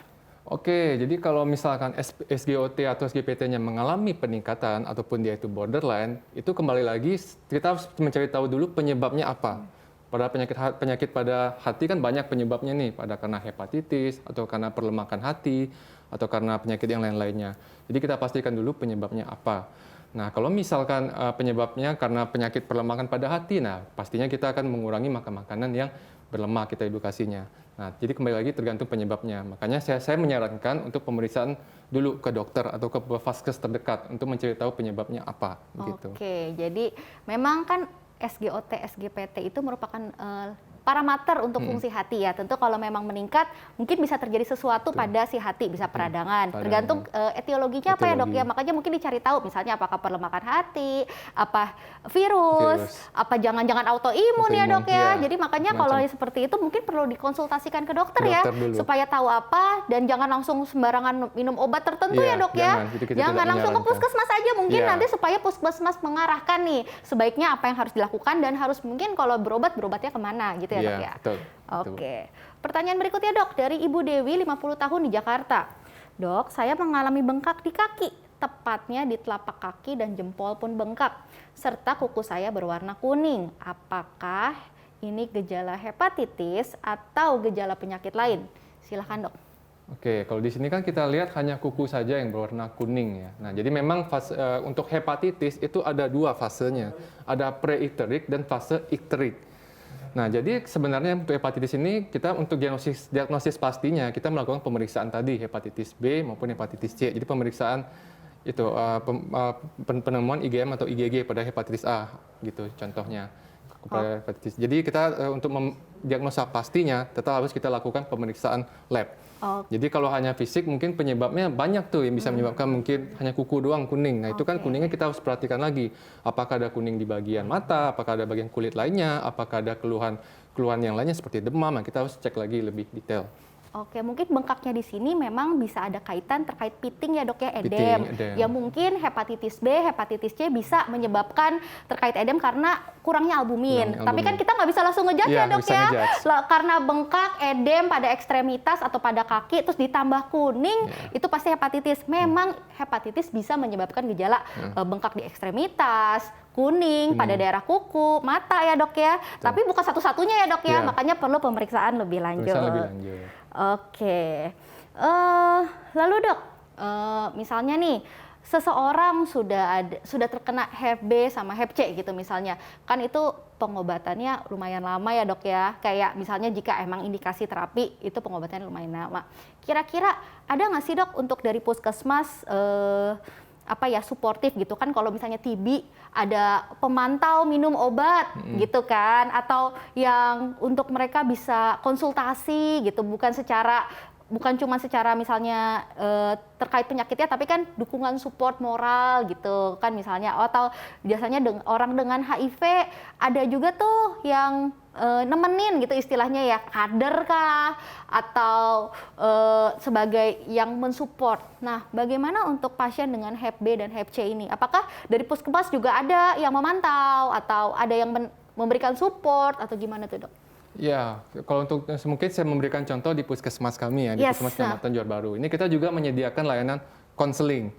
Oke, jadi kalau misalkan SGOT atau SGPT-nya mengalami peningkatan ataupun dia itu borderline, itu kembali lagi kita harus mencari tahu dulu penyebabnya apa. Pada penyakit pada hati kan banyak penyebabnya nih, pada karena hepatitis atau karena perlemakan hati atau karena penyakit yang lain-lainnya. Jadi kita pastikan dulu penyebabnya apa. Nah, kalau misalkan penyebabnya karena penyakit perlemakan pada hati, nah pastinya kita akan mengurangi makan makanan yang berlemak, kita edukasinya. Nah, jadi kembali lagi tergantung penyebabnya. Makanya saya menyarankan untuk pemeriksaan dulu ke dokter atau ke vaskes terdekat untuk mencari tahu penyebabnya apa. Gitu. Oke, jadi memang kan SGOT, SGPT itu merupakan parameter untuk fungsi hati ya. Tentu kalau memang meningkat, mungkin bisa terjadi sesuatu pada si hati, bisa peradangan. Tergantung etiologinya apa ya dok ya. Makanya mungkin dicari tahu misalnya apakah perlemakan hati, apa virus. Apa jangan-jangan autoimun ya dok ya. Jadi makanya kalau seperti itu mungkin perlu dikonsultasikan ke dokter ya. Dulu. Supaya tahu apa dan jangan langsung sembarangan minum obat tertentu ya dok ya. Jangan langsung ke puskesmas aja mungkin nanti supaya puskesmas mengarahkan nih sebaiknya apa yang harus dilakukan dan harus mungkin kalau berobatnya kemana gitu ya dok ya. Betul. Oke. Pertanyaan berikutnya dok dari Ibu Dewi 50 tahun di Jakarta. Dok, saya mengalami bengkak di kaki, tepatnya di telapak kaki dan jempol pun bengkak, serta kuku saya berwarna kuning. Apakah ini gejala hepatitis atau gejala penyakit lain? Silahkan dok. Oke, kalau di sini kan kita lihat hanya kuku saja yang berwarna kuning ya. Nah, jadi memang untuk hepatitis itu ada 2 fasenya. Ada pre-ikterik dan fase ikterik. Nah, jadi sebenarnya untuk hepatitis ini kita untuk diagnosis pastinya kita melakukan pemeriksaan tadi hepatitis B maupun hepatitis C. Jadi pemeriksaan itu penemuan IgM atau IgG pada hepatitis A gitu contohnya. Hepatitis. Jadi kita untuk diagnosa pastinya tetap harus kita lakukan pemeriksaan lab. Jadi kalau hanya fisik mungkin penyebabnya banyak tuh yang bisa menyebabkan mungkin hanya kuku doang kuning. Nah itu kan kuningnya kita harus perhatikan lagi. Apakah ada kuning di bagian mata, apakah ada bagian kulit lainnya, apakah ada keluhan yang lainnya seperti demam. Nah, kita harus cek lagi lebih detail. Oke, mungkin bengkaknya di sini memang bisa ada kaitan terkait piting ya dok ya, edem. Ya mungkin hepatitis B, hepatitis C bisa menyebabkan terkait edem karena kurangnya albumin. Tapi kan kita nggak bisa langsung ngejudge ya dok ya. Karena bengkak, edem pada ekstremitas atau pada kaki, terus ditambah kuning, itu pasti hepatitis. Memang hepatitis bisa menyebabkan gejala bengkak di ekstremitas, kuning pada daerah kuku, mata ya dok ya. Tapi bukan satu-satunya ya dok ya, makanya perlu pemeriksaan lebih lanjut. Oke. Lalu dok, misalnya nih, seseorang sudah terkena Hep B sama Hep C gitu misalnya, kan itu pengobatannya lumayan lama ya dok ya. Kayak misalnya jika emang indikasi terapi itu pengobatannya lumayan lama. Kira-kira ada nggak sih dok untuk dari puskesmas suportif gitu kan, kalau misalnya TB ada pemantau minum obat gitu kan, atau yang untuk mereka bisa konsultasi gitu, bukan cuma secara misalnya terkait penyakitnya, tapi kan dukungan support moral gitu kan misalnya, atau biasanya orang dengan HIV ada juga tuh yang nemenin gitu istilahnya ya, kader kah atau sebagai yang mensupport. Nah, bagaimana untuk pasien dengan Hep B dan Hep C ini? Apakah dari puskesmas juga ada yang memantau atau ada yang memberikan support atau gimana tuh dok? Ya, kalau untuk mungkin saya memberikan contoh di puskesmas kami ya, di Puskesmas Kecamatan Johar Baru. Ini kita juga menyediakan layanan konseling.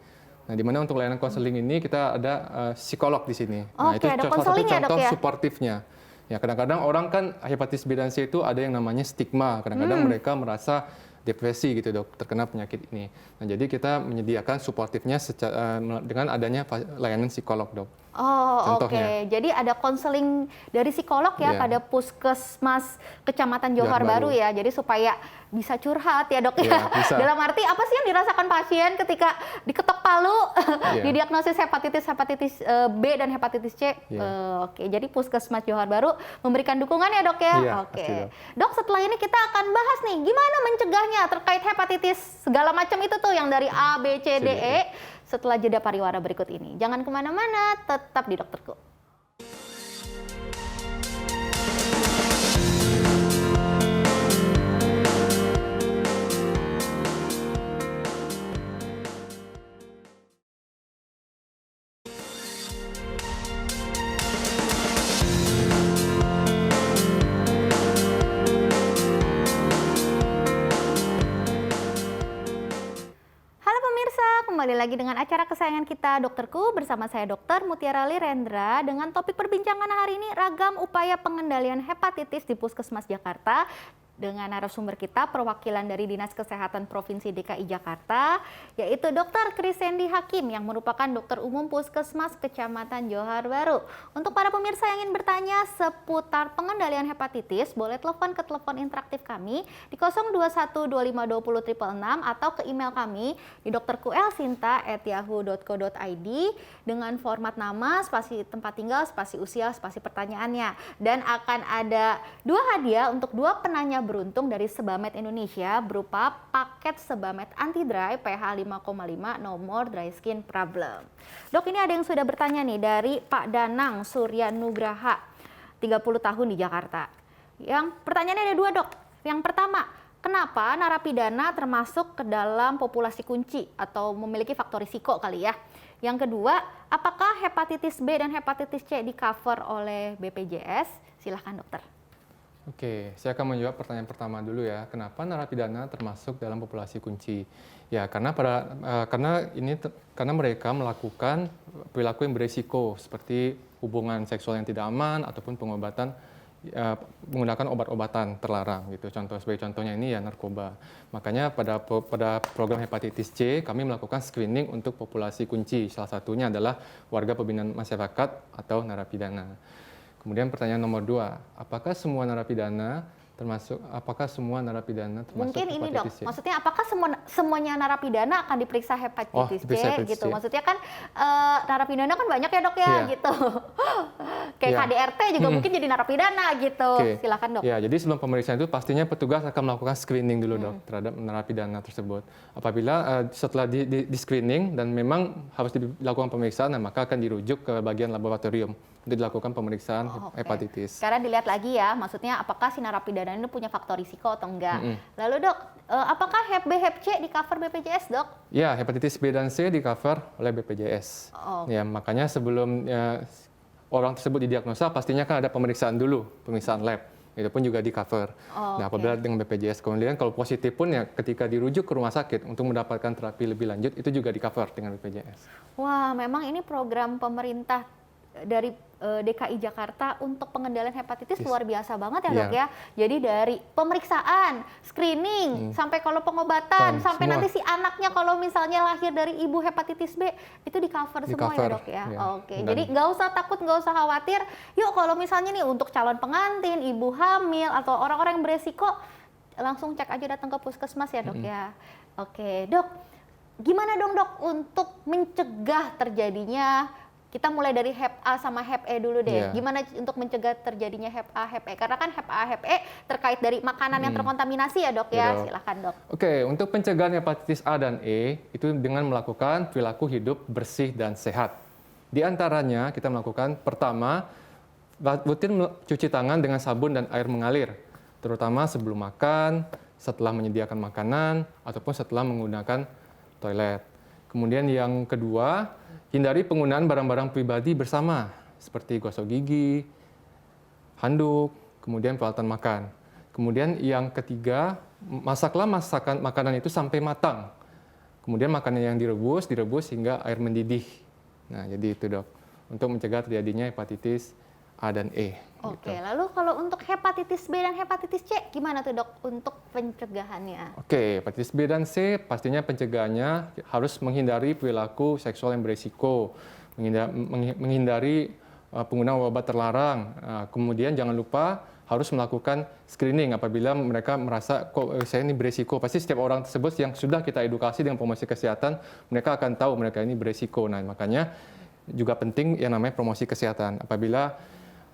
Nah, di mana untuk layanan konseling ini kita ada psikolog di sini. Nah, itu salah satu contoh suportifnya. Ya, kadang-kadang orang kan hepatitis B dan C itu ada yang namanya stigma. Kadang-kadang mereka merasa depresi gitu dok, terkena penyakit ini. Nah, jadi kita menyediakan suportifnya dengan adanya layanan psikolog dok. Oh, oke. Jadi ada konseling dari psikolog ya pada Puskesmas Kecamatan Johar Baru ya. Jadi supaya bisa curhat ya dok ya. Dalam arti apa sih yang dirasakan pasien ketika diketok palu, didiagnosis hepatitis B dan hepatitis C. Oke, jadi Puskesmas Johar Baru memberikan dukungan ya dok ya. Oke. Dok, setelah ini kita akan bahas nih gimana mencegahnya terkait hepatitis segala macam itu tuh yang dari A, B, C, D, E. Setelah jeda pariwara berikut ini. Jangan kemana-mana, tetap di Dokterku. Kembali lagi dengan acara kesayangan kita, Dokterku, bersama saya Dr. Mutiara Lirendra dengan topik perbincangan hari ini ragam upaya pengendalian hepatitis di Puskesmas Jakarta dengan narasumber kita perwakilan dari Dinas Kesehatan Provinsi DKI Jakarta, yaitu Dr. Krisendi Hakim yang merupakan dokter umum Puskesmas Kecamatan Johar Baru. Untuk para pemirsa yang ingin bertanya seputar pengendalian hepatitis, boleh telepon ke telepon interaktif kami di 0212520 atau ke email kami di dokterkuelsinta@yahoo.co.id dengan format nama, spasi tempat tinggal, spasi usia, spasi pertanyaannya. Dan akan ada 2 hadiah untuk 2 penanya beruntung dari Sebamed Indonesia berupa paket Sebamed Anti Dry pH 5,5 No More Dry Skin Problem. Dok, ini ada yang sudah bertanya nih dari Pak Danang Surya Nugraha, 30 tahun di Jakarta. Yang pertanyaannya ada 2 dok. Yang pertama, kenapa narapidana termasuk ke dalam populasi kunci atau memiliki faktor risiko kali ya? Yang kedua, apakah hepatitis B dan hepatitis C di cover oleh BPJS? Silahkan dokter. Oke, saya akan menjawab pertanyaan pertama dulu ya. Kenapa narapidana termasuk dalam populasi kunci? Ya, karena mereka melakukan perilaku yang beresiko seperti hubungan seksual yang tidak aman ataupun pengobatan menggunakan obat-obatan terlarang gitu. Sebagai contohnya ini ya narkoba. Makanya pada program hepatitis C kami melakukan screening untuk populasi kunci. Salah satunya adalah warga pembinaan masyarakat atau narapidana. Kemudian pertanyaan nomor 2, apakah semua narapidana termasuk mungkin ini dok, maksudnya apakah semuanya narapidana akan diperiksa hepatitis C gitu? Maksudnya kan narapidana kan banyak ya dok ya gitu. Kayak KDRT juga mungkin jadi narapidana gitu. Silakan dok. Ya, jadi sebelum pemeriksaan itu pastinya petugas akan melakukan screening dulu dok terhadap narapidana tersebut. Apabila setelah di screening dan memang harus dilakukan pemeriksaan, maka akan dirujuk ke bagian laboratorium untuk dilakukan pemeriksaan hepatitis. Karena dilihat lagi ya, maksudnya apakah si narapidana ini punya faktor risiko atau enggak. Lalu dok, apakah Hep B, Hep C di cover BPJS dok? Ya, hepatitis B dan C di cover oleh BPJS. Ya, makanya sebelum orang tersebut didiagnosa pastinya kan ada pemeriksaan dulu, pemeriksaan lab. Itu pun juga di cover. Nah, apabila dengan BPJS, kemudian kalau positif pun ya ketika dirujuk ke rumah sakit untuk mendapatkan terapi lebih lanjut itu juga di cover dengan BPJS. Wah, memang ini program pemerintah DKI Jakarta untuk pengendalian hepatitis luar biasa banget ya, Iya. Dok ya. Jadi dari pemeriksaan, screening, sampai kalau pengobatan, sampai semua. nanti si anaknya kalau misalnya lahir dari ibu hepatitis B itu di-cover semua ya, Di-cover, Dok ya. iya. Oke, Dan- jadi nggak usah takut, nggak usah khawatir. Yuk kalau misalnya nih untuk calon pengantin, ibu hamil, atau orang-orang yang beresiko, langsung cek aja datang ke puskesmas ya, Dok ya. Oke, Dok. Gimana dong, Dok, untuk mencegah terjadinya, kita mulai dari Hep A sama Hep E dulu deh. Iya. Gimana untuk mencegah terjadinya Hep A, Hep E? Karena kan Hep A, Hep E terkait dari makanan yang terkontaminasi ya, Dok ya. Iya, Dok. Silakan, Dok. Oke, untuk pencegahan hepatitis A dan E itu dengan melakukan perilaku hidup bersih dan sehat. Di antaranya kita melakukan pertama rutin cuci tangan dengan sabun dan air mengalir, terutama sebelum makan, setelah menyediakan makanan ataupun setelah menggunakan toilet. Kemudian yang kedua, hindari penggunaan barang-barang pribadi bersama seperti gosok gigi, handuk, kemudian peralatan makan. Kemudian yang ketiga, masaklah makanan itu sampai matang. Kemudian makanan yang direbus hingga air mendidih. Nah, jadi itu, Dok, untuk mencegah terjadinya hepatitis A dan E. Oke, gitu. lalu kalau untuk hepatitis B dan hepatitis C, gimana tuh, Dok, untuk pencegahannya? Oke, hepatitis B dan C pastinya pencegahannya harus menghindari perilaku seksual yang berisiko, menghindari penggunaan obat terlarang. Kemudian jangan lupa harus melakukan screening apabila mereka merasa kok saya ini berisiko. Pasti setiap orang tersebut yang sudah kita edukasi dengan promosi kesehatan, mereka akan tahu mereka ini berisiko. Nah, makanya juga penting yang namanya promosi kesehatan. Apabila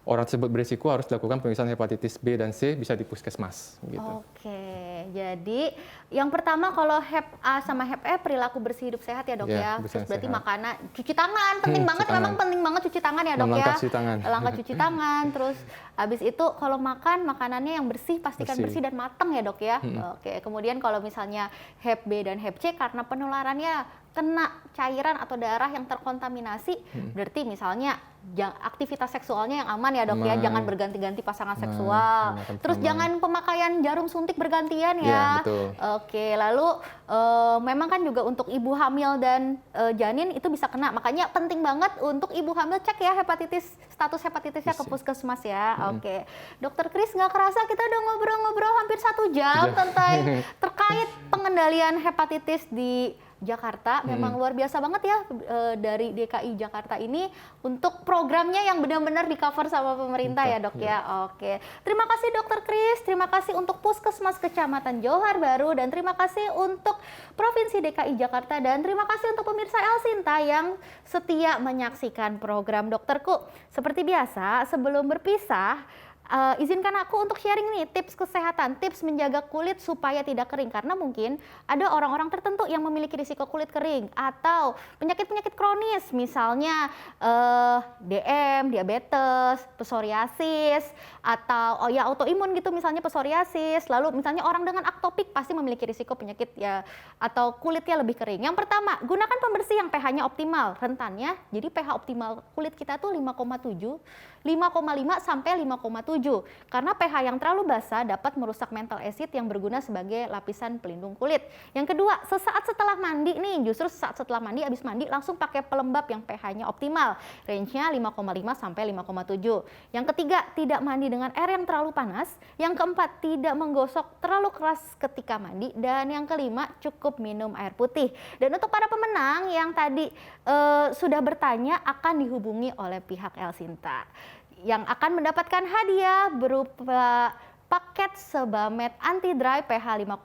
orang tersebut berisiko harus dilakukan pemeriksaan hepatitis B dan C bisa di puskesmas. Gitu. Oke, jadi yang pertama kalau Hep A sama Hep E perilaku bersih hidup sehat ya, Dok ya. Iya, bersih Terus berarti sehat. makanan, cuci tangan, penting banget, cuci tangan. memang penting banget cuci tangan ya, Dok 6 ya. langkah cuci tangan. Langkah cuci tangan, terus habis itu kalau makan makanannya yang bersih, pastikan bersih Bersih. dan matang ya, Dok ya. Oke, kemudian kalau misalnya Hep B dan Hep C karena penularannya kena cairan atau darah yang terkontaminasi, berarti misalnya aktivitas seksualnya yang aman ya, Dok ya, Aman. jangan berganti-ganti pasangan seksual. gunakan Terus pengaman. jangan pemakaian jarum suntik bergantian Iya, ya. betul. Oke, lalu memang kan juga untuk ibu hamil dan janin itu bisa kena. Makanya penting banget untuk ibu hamil cek ya status hepatitisnya ke puskesmas ya. Oke, Dokter Kris, nggak kerasa kita udah ngobrol-ngobrol hampir 1 jam tentang terkait pengendalian hepatitis di Jakarta. Memang luar biasa banget ya dari DKI Jakarta ini untuk programnya yang benar-benar di-cover sama pemerintah ya, Dok ya. Oke. Terima kasih Dokter Kris, terima kasih untuk Puskesmas Kecamatan Johar Baru, dan terima kasih untuk Provinsi DKI Jakarta, dan terima kasih untuk pemirsa El Sinta yang setia menyaksikan program Dokterku. Seperti biasa, sebelum berpisah, izinkan aku untuk sharing nih tips kesehatan, tips menjaga kulit supaya tidak kering, karena mungkin ada orang-orang tertentu yang memiliki risiko kulit kering atau penyakit-penyakit kronis, misalnya DM, diabetes, psoriasis, atau autoimun gitu, misalnya psoriasis. Lalu misalnya orang dengan aktopik pasti memiliki risiko penyakit ya atau kulitnya lebih kering. Yang pertama, gunakan pembersih yang pH-nya optimal, rentannya. Jadi pH optimal kulit kita tuh 5,7, 5,5 sampai 5,7. Karena pH yang terlalu basah dapat merusak mental acid yang berguna sebagai lapisan pelindung kulit. Yang kedua, sesaat setelah mandi nih, justru sesaat setelah mandi, habis mandi langsung pakai pelembab yang pH-nya optimal. Range-nya 5,5 sampai 5,7. Yang ketiga, tidak mandi dengan air yang terlalu panas. Yang keempat, tidak menggosok terlalu keras ketika mandi. Dan yang kelima, cukup minum air putih. Dan untuk para pemenang yang tadi sudah bertanya akan dihubungi oleh pihak El Sinta yang akan mendapatkan hadiah berupa paket Sebamed Anti Dry pH 5,5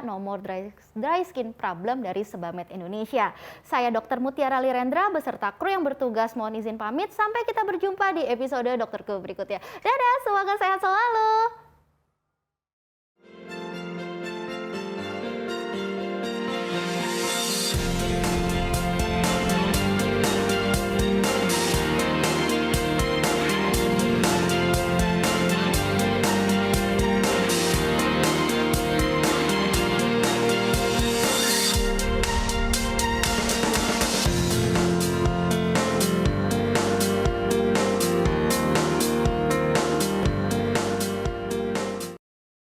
nomor dry skin problem dari Sebamed Indonesia. Saya Dr. Mutiara Lirendra beserta kru yang bertugas mohon izin pamit, sampai kita berjumpa di episode Dokterku berikutnya. Dadah, semoga sehat selalu.